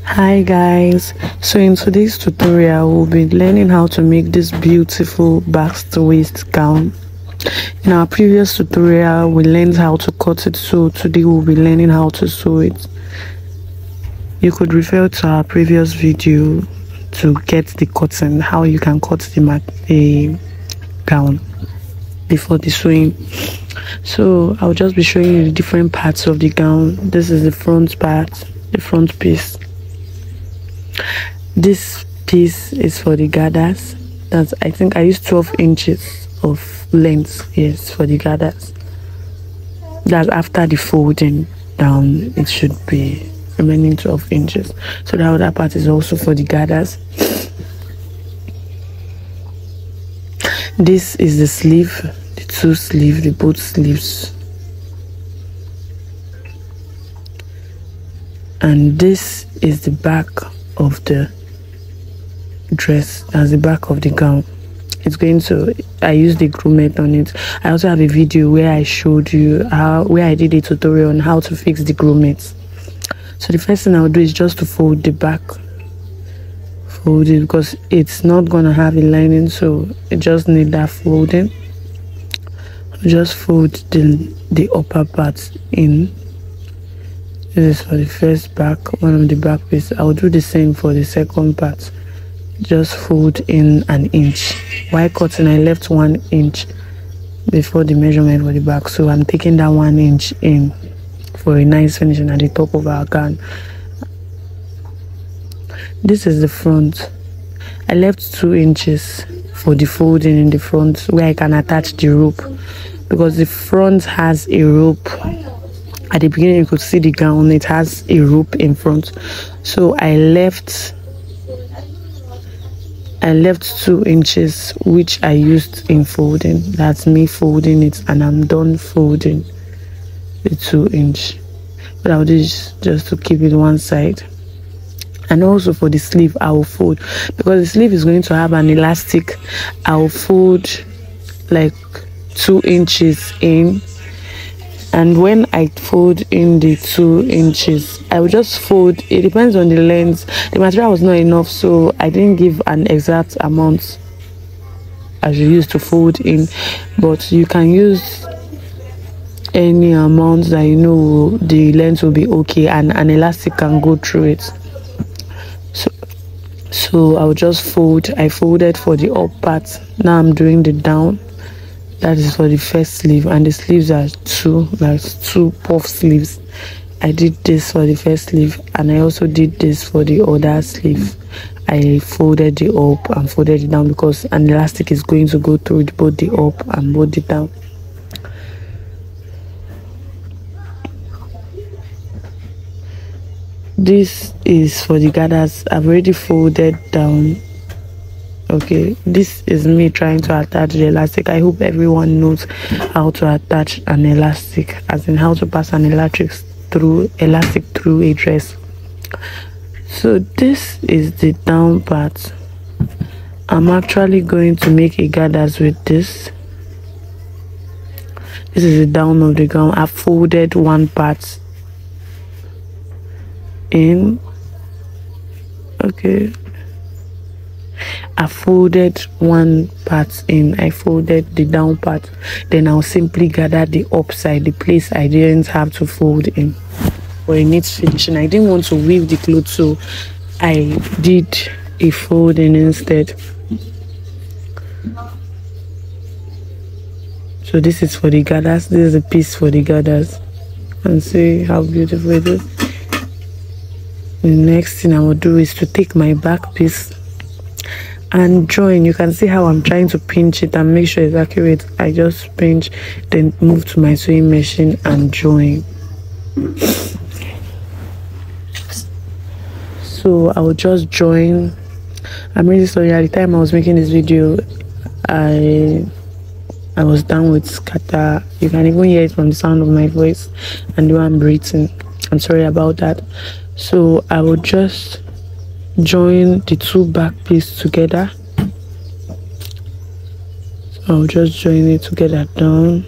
Hi guys, so in today's tutorial we'll be learning how to make this beautiful back to waist gown. In our previous tutorial we learned how to cut it, so today we'll be learning how to sew it. You could refer to our previous video to get the cutting, how you can cut the gown before the sewing. So I'll just be showing you the different parts of the gown. This is the front part, the front piece. This piece is for the gathers. I think I used 12 inches of length, yes, for the gathers. That's after the folding down, it should be remaining 12 inches. So the other part is also for the gathers. This is the sleeve, the both sleeves. And this is the back of the dress, as the back of the gown. I used the grommet on it. I also have a video where I showed you where I did a tutorial on how to fix the grommets. So the first thing I'll do is just to fold the back. Fold it because it's not gonna have a lining, so it just need that folding. Just fold the upper part in. This is for the first back, one of the back piece. I'll do the same for the second part. Just fold in 1 inch. While cutting, I left 1 inch before the measurement for the back, so I'm taking that 1 inch in for a nice finishing at the top of our gown. This is the front. I left 2 inches for the folding in the front where I can attach the rope, because the front has a rope. At the beginning you could see the gown, it has a rope in front, so I left 2 inches, which I used in folding. That's me folding it, and I'm done folding the 2 inch. But I'll do is just to keep it one side. And also for the sleeve, I will fold, because the sleeve is going to have an elastic. I'll fold like 2 inches in, and when I fold in the 2 inches, I will just fold. It depends on the length. The material was not enough, so I didn't give an exact amount as you used to fold in, but you can use any amount that you know the length will be okay, and an elastic can go through it. So I'll just fold. I folded for the up part. Now I'm doing the down. That is for the first sleeve, and the sleeves are two puff sleeves. I did this for the first sleeve, and I also did this for the other sleeve. I folded the up and folded it down because an elastic is going to go through both the up and both the down. This is for the gathers. I've already folded down. Okay, this is me trying to attach the elastic. I hope everyone knows how to attach an elastic, as in how to pass an elastic through a dress. So this is the down part. I'm actually going to make a gathers with this. This is the down of the gown. I folded one part in. Okay, I folded one part in. I folded the down part, then I'll simply gather the upside, the place I didn't have to fold in for a neat finishing. I didn't want to weave the clothes, so I did a folding instead. So this is for the gathers. This is a piece for the gathers, and see how beautiful it is. The next thing I will do is to take my back piece and join. You can see how I'm trying to pinch it and make sure it's accurate. I just pinch, then move to my sewing machine and join. So I will just join. I'm really sorry, at the time I was making this video I was down with scatter. You can even hear it from the sound of my voice and the way I'm breathing. I'm sorry about that. So I will just join the two back pieces together. So I'll just join it together down,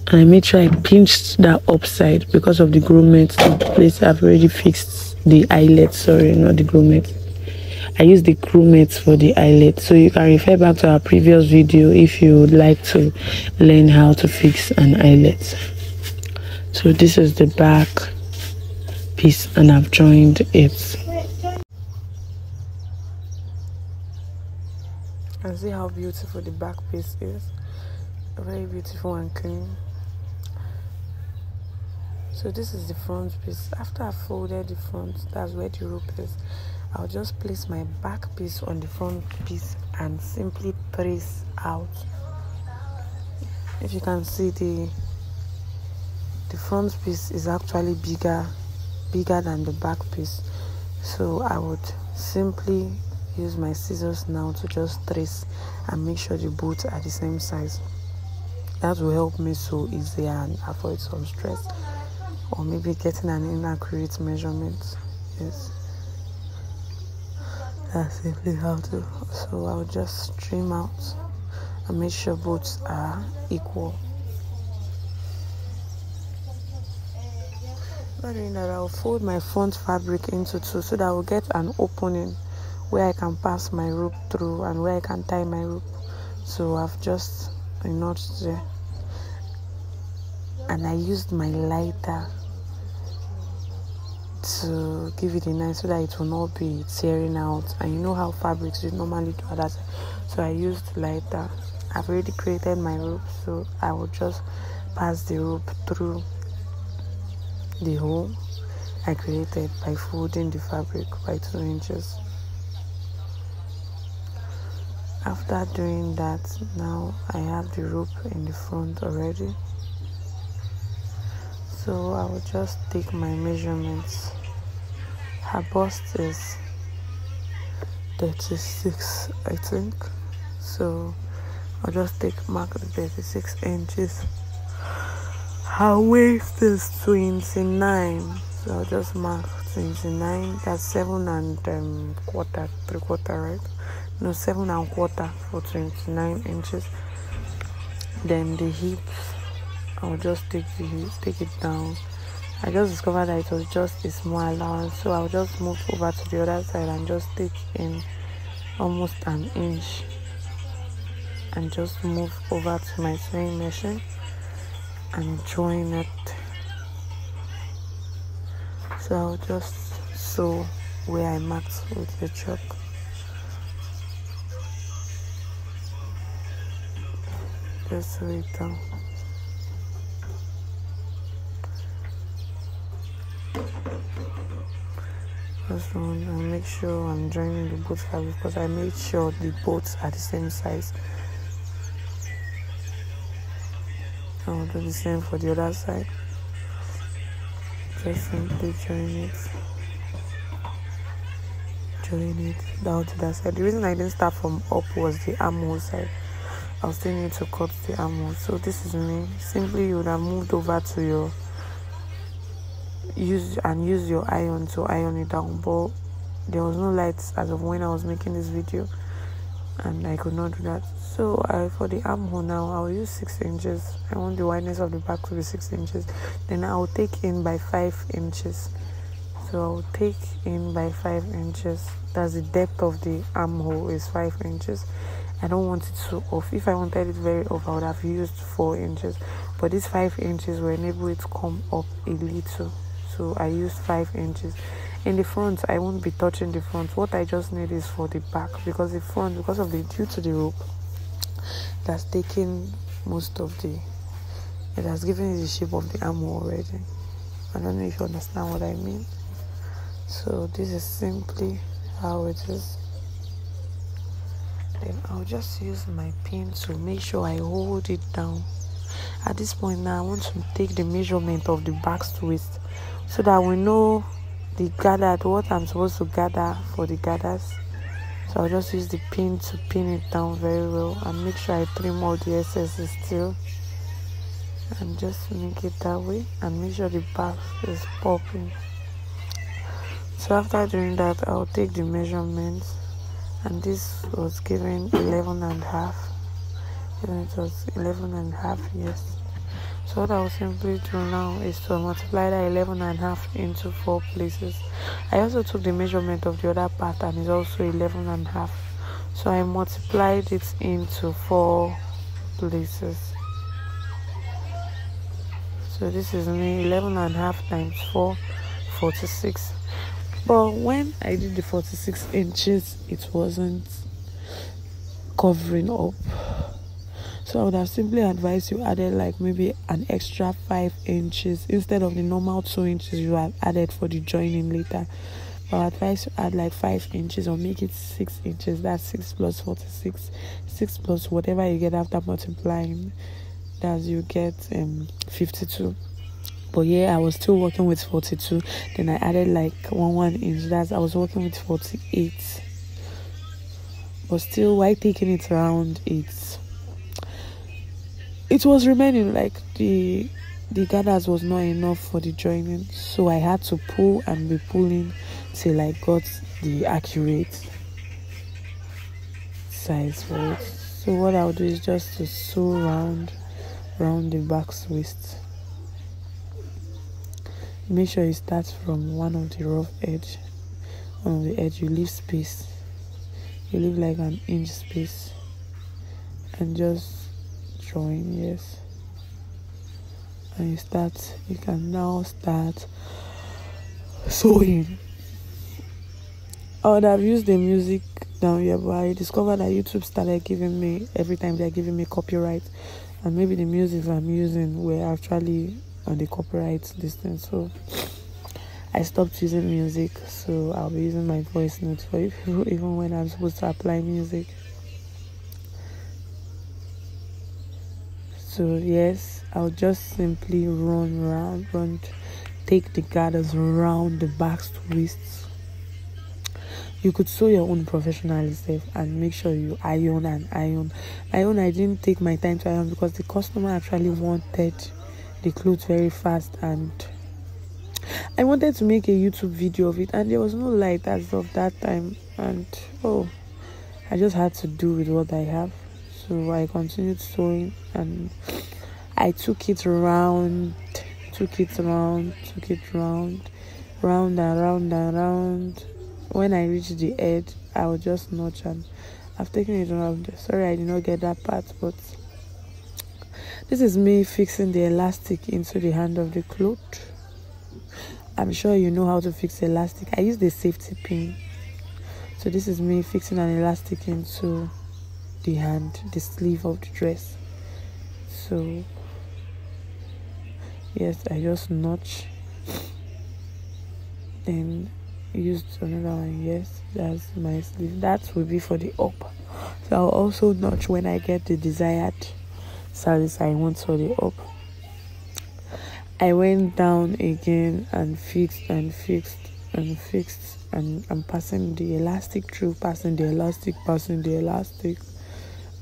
and I made sure I pinched that upside because of the grommet, the place I've already fixed the eyelet, sorry, not the grommet. I use the grommet for the eyelet, so you can refer back to our previous video if you would like to learn how to fix an eyelet. So this is the back piece, and I've joined it. And see how beautiful the back piece is. Very beautiful and clean. So this is the front piece. After I folded the front, that's where the rope is, I'll just place my back piece on the front piece and simply press out. If you can see, the front piece is actually bigger than the back piece, so I would simply use my scissors now to just trace and make sure the both are the same size. That will help me sew easier and avoid some stress, or maybe getting an inaccurate measurement. Yes, that's simply how to. So I'll just trim out and make sure both are equal. By doing that, I'll fold my front fabric into two so that I will get an opening where I can pass my rope through and where I can tie my rope. So I've just a knot there, and I used my lighter to give it a knife so that it will not be tearing out. And you know how fabrics you normally do that, so I used lighter. I've already created my rope, so I will just pass the rope through the hole I created by folding the fabric by 2 inches. After doing that, now I have the rope in the front already, so I will just take my measurements. Her bust is 36, I think, so I'll just mark the 36 inches. Her waist is 29, so I'll just mark 29. That's 7 and quarter, 3/4, right? No, 7 1/4 for 29 inches. Then the hips, I'll just take it down. I just discovered that it was just a small allowance, so I'll just move over to the other side and just take in almost an inch and just move over to my sewing machine and join it. So I'll just sew where I marked with the chalk. Just sew it down. Just run and make sure I'm joining the both fabric, because I made sure the both are the same size. I'll do the same for the other side. Just simply join it down to that side. The reason I didn't start from up was the armhole side. I'll still need to cut the armhole. So this is me. Simply you would have moved over to your use your iron to iron it down, but there was no lights as of when I was making this video, and I could not do that. So for the armhole now, I'll use 6 inches. I want the wideness of the back to be 6 inches. Then I'll take in by 5 inches. So I'll take in by 5 inches. That's the depth of the armhole is 5 inches. I don't want it so off. If I wanted it very off, I would have used 4 inches. But these 5 inches will enable it to come up a little. So I used 5 inches. In the front, I won't be touching the front. What I just need is for the back, because the front, because of the due to the rope, that's taken most of the, it has given it the shape of the armhole already. I don't know if you understand what I mean. So this is simply how it is. Then I'll just use my pin to make sure I hold it down. At this point now, I want to take the measurement of the back twist so that we know the gathered, what I'm supposed to gather for the gathers. So I'll just use the pin to pin it down very well and make sure I trim all the excesses still, and just make it that way and make sure the back is popping. So after doing that, I'll take the measurements, and this was given 11 and a half. It was 11 and a half, yes. So what I will simply do now is to multiply that 11.5 into 4 places. I also took the measurement of the other part and it's also 11.5. So I multiplied it into 4 places. So this is me 11.5 times 4, 46. But when I did the 46 inches, it wasn't covering up. So I would have simply advised you added like maybe an extra 5 inches instead of the normal 2 inches you have added for the joining later. But I advise you add like 5 inches or make it 6 inches. That's 6 plus 46, 6 plus whatever you get after multiplying. That's you get 52. But yeah, I was still working with 42. Then I added like 1 inch. That's I was working with 48. But still, while taking it around, it was remaining like the gathers was not enough for the joining, so I had to pull and be pulling till I got the accurate size for it. So what I'll do is just to sew round the back's waist. Make sure you start from one of the rough edge. One of the edge, you leave space. You leave like an inch space and just join, yes. And you can now start sewing. I would have used the music down here, but I discovered that YouTube started giving me, every time they're giving me copyright, and maybe the music I'm using were actually on the copyright distance, so I stopped using music. So I'll be using my voice notes for it, even when I'm supposed to apply music. So yes, I'll just simply take the gathers around the back's wrists. You could sew your own professionally safe and make sure you iron and iron. I didn't take my time to iron because the customer actually wanted the clothes very fast, and I wanted to make a YouTube video of it, and there was no light as of that time, and I just had to do with what I have. So I continued sewing and I took it round and round. When I reached the edge, I would just notch, and I've taken it around. Sorry, I did not get that part, but this is me fixing the elastic into the hand of the cloth. I'm sure you know how to fix elastic. I use the safety pin. So this is me fixing an elastic into the hand, the sleeve of the dress. So yes, I just notch, then used another one. Yes, that's my sleeve. That will be for the up. So I'll also notch when I get the desired size I want for the up. I went down again and fixed, and I'm passing the elastic through, passing the elastic,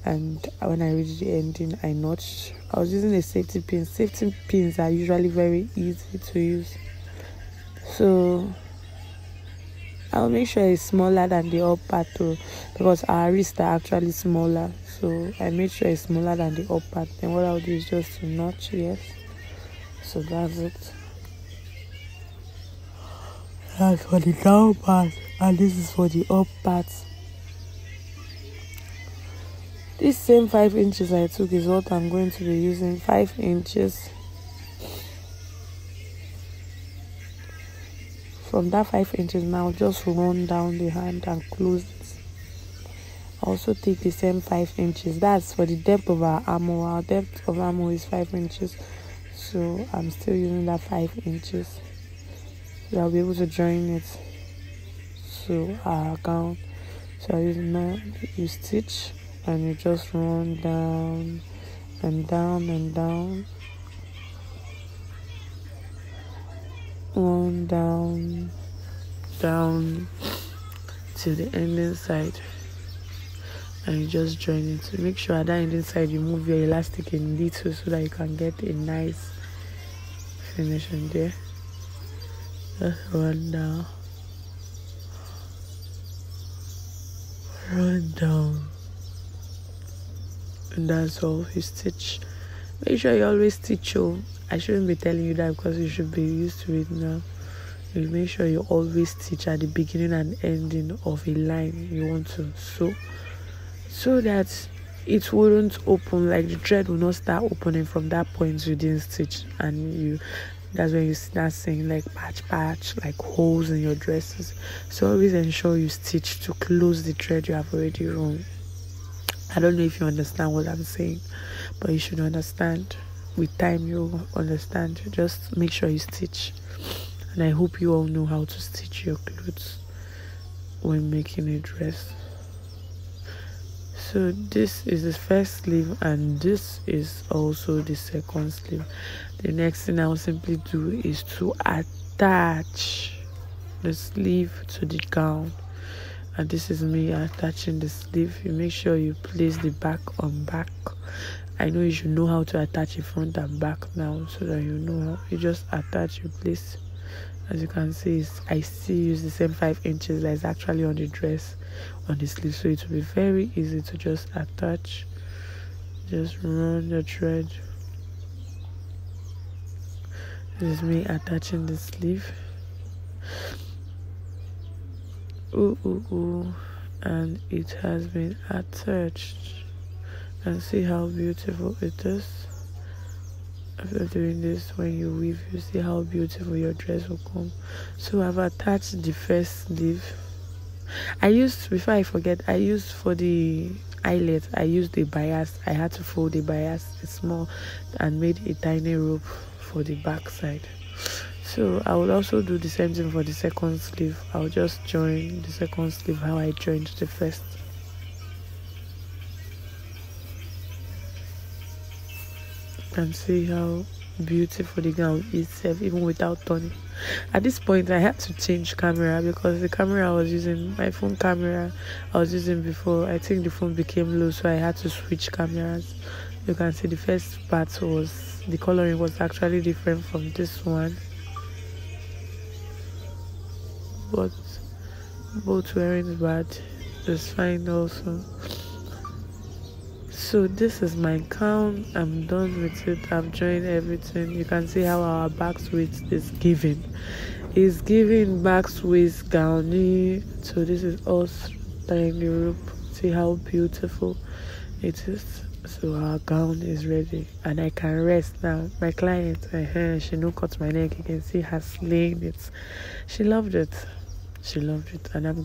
and when I reached the ending, I notched. I was using a safety pin. Safety pins are usually very easy to use, so I'll make sure it's smaller than the up part too, because our wrists are actually smaller. So I made sure it's smaller than the up part. Then what I'll do is just to notch. Yes, so that's it. That's for the down part, and this is for the up part. This same 5 inches I took is what I'm going to be using. 5 inches. From that 5 inches now, just run down the hand and close it. Also take the same 5 inches. That's for the depth of our armhole. Our depth of armhole is 5 inches. So I'm still using that 5 inches. So I'll be able to join it to our gown. So you stitch and you just run down and down and down. Run down to the ending side, and you just join it. So make sure at that ending side you move your elastic in little so that you can get a nice finish in there. Just run down, and that's all. You stitch Make sure you always stitch. Oh, I shouldn't be telling you that because you should be used to it now. You make sure you always stitch at the beginning and ending of a line you want to sew, so that it wouldn't open, like the thread will not start opening from that point you didn't stitch, and that's when you start seeing like patch, like holes in your dresses. So always ensure you stitch to close the thread you have already run. I don't know if you understand what I'm saying, but you should understand. With time you'll understand. Just make sure you stitch. And I hope you all know how to stitch your clothes when making a dress. So this is the first sleeve and this is also the second sleeve. The next thing I'll simply do is to attach the sleeve to the gown. And this is me attaching the sleeve. You make sure you place the back on back. I know you should know how to attach the front and back now, so that you know how you just attach, you place. As you can see, I still use the same 5 inches that is actually on the dress on the sleeve, so it will be very easy to just attach. Just run the thread. This is me attaching the sleeve. And it has been attached. And see how beautiful it is. After doing this, when you weave, you see how beautiful your dress will come. So I've attached the first sleeve. Before I forget, I used for the eyelet, I used the bias. I had to fold the bias small and made a tiny rope for the back side. So I will also do the same thing for the second sleeve. I'll just join the second sleeve how I joined the first. And see how beautiful the gown is, even without turning. At this point I had to change camera because the camera I was using, my phone camera I was using before, I think the phone became low, so I had to switch cameras. You can see the first part was, the coloring was actually different from this one, but both wearing bad is fine also. So this is my gown. I'm done with it. I've joined everything. You can see how our back width is giving. It's giving back width gowny. So this is us tying the rope. See how beautiful it is. So our gown is ready and I can rest now. My client, she no cut my neck. You can see her slaying it. She loved it. And I'm